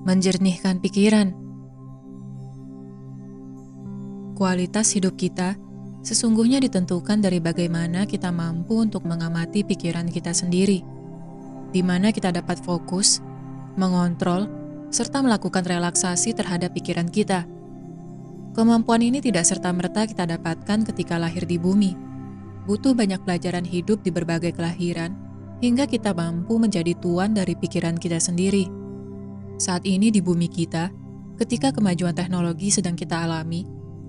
menjernihkan pikiran. Kualitas hidup kita sesungguhnya ditentukan dari bagaimana kita mampu untuk mengamati pikiran kita sendiri, di mana kita dapat fokus, mengontrol, serta melakukan relaksasi terhadap pikiran kita. Kemampuan ini tidak serta-merta kita dapatkan ketika lahir di bumi. Butuh banyak pelajaran hidup di berbagai kelahiran, hingga kita mampu menjadi tuan dari pikiran kita sendiri. Saat ini di bumi kita, ketika kemajuan teknologi sedang kita alami,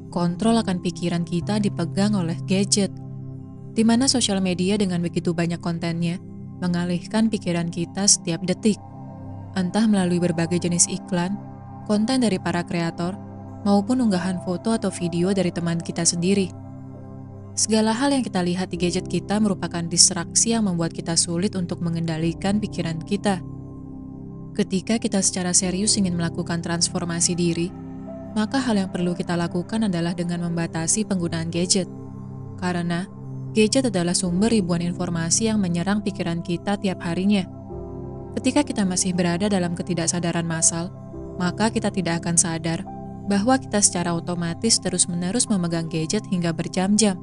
kontrol akan pikiran kita dipegang oleh gadget, di mana sosial media dengan begitu banyak kontennya mengalihkan pikiran kita setiap detik, entah melalui berbagai jenis iklan, konten dari para kreator, maupun unggahan foto atau video dari teman kita sendiri. Segala hal yang kita lihat di gadget kita merupakan distraksi yang membuat kita sulit untuk mengendalikan pikiran kita. Ketika kita secara serius ingin melakukan transformasi diri, maka hal yang perlu kita lakukan adalah dengan membatasi penggunaan gadget. Karena gadget adalah sumber ribuan informasi yang menyerang pikiran kita tiap harinya. Ketika kita masih berada dalam ketidaksadaran massal, maka kita tidak akan sadar bahwa kita secara otomatis terus-menerus memegang gadget hingga berjam-jam.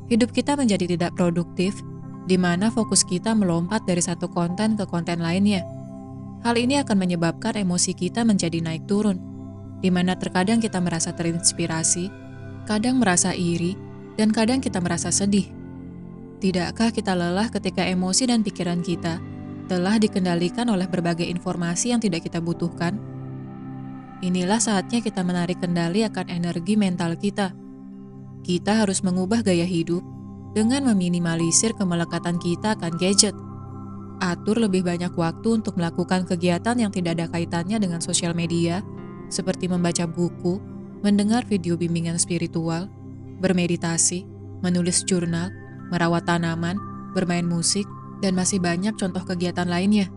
Hidup kita menjadi tidak produktif, di mana fokus kita melompat dari satu konten ke konten lainnya. Hal ini akan menyebabkan emosi kita menjadi naik turun, di mana terkadang kita merasa terinspirasi, kadang merasa iri, dan kadang kita merasa sedih. Tidakkah kita lelah ketika emosi dan pikiran kita telah dikendalikan oleh berbagai informasi yang tidak kita butuhkan? Inilah saatnya kita menarik kendali akan energi mental kita. Kita harus mengubah gaya hidup dengan meminimalisir kemelekatan kita akan gadget. Atur lebih banyak waktu untuk melakukan kegiatan yang tidak ada kaitannya dengan sosial media, seperti membaca buku, mendengar video bimbingan spiritual, bermeditasi, menulis jurnal, merawat tanaman, bermain musik, dan masih banyak contoh kegiatan lainnya.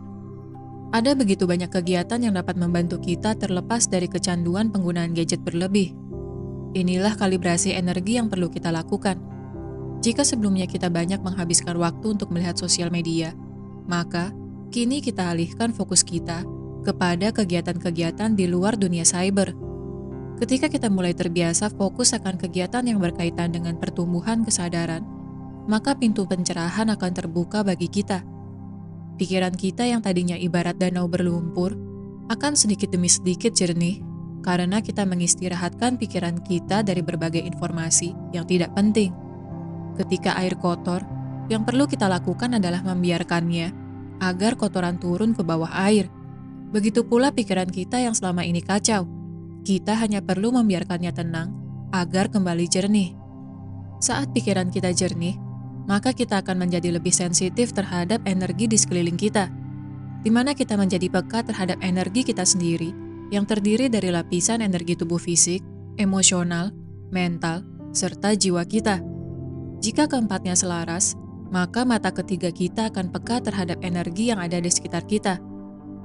Ada begitu banyak kegiatan yang dapat membantu kita terlepas dari kecanduan penggunaan gadget berlebih. Inilah kalibrasi energi yang perlu kita lakukan. Jika sebelumnya kita banyak menghabiskan waktu untuk melihat sosial media, maka kini kita alihkan fokus kita kepada kegiatan-kegiatan di luar dunia cyber. Ketika kita mulai terbiasa fokus akan kegiatan yang berkaitan dengan pertumbuhan kesadaran, maka pintu pencerahan akan terbuka bagi kita. Pikiran kita yang tadinya ibarat danau berlumpur akan sedikit demi sedikit jernih karena kita mengistirahatkan pikiran kita dari berbagai informasi yang tidak penting. Ketika air kotor, yang perlu kita lakukan adalah membiarkannya agar kotoran turun ke bawah air. Begitu pula pikiran kita yang selama ini kacau. Kita hanya perlu membiarkannya tenang agar kembali jernih. Saat pikiran kita jernih, maka kita akan menjadi lebih sensitif terhadap energi di sekeliling kita, di mana kita menjadi peka terhadap energi kita sendiri yang terdiri dari lapisan energi tubuh fisik, emosional, mental, serta jiwa kita. Jika keempatnya selaras, maka mata ketiga kita akan peka terhadap energi yang ada di sekitar kita,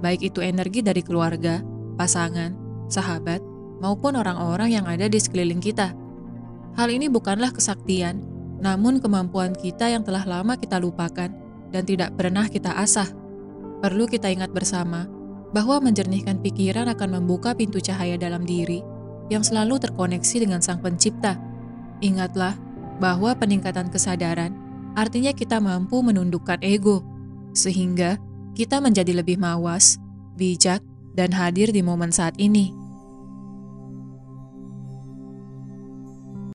baik itu energi dari keluarga, pasangan, sahabat, maupun orang-orang yang ada di sekeliling kita. Hal ini bukanlah kesaktian, namun kemampuan kita yang telah lama kita lupakan dan tidak pernah kita asah. Perlu kita ingat bersama bahwa menjernihkan pikiran akan membuka pintu cahaya dalam diri yang selalu terkoneksi dengan Sang Pencipta. Ingatlah bahwa peningkatan kesadaran artinya kita mampu menundukkan ego, sehingga kita menjadi lebih mawas, bijak, dan hadir di momen saat ini.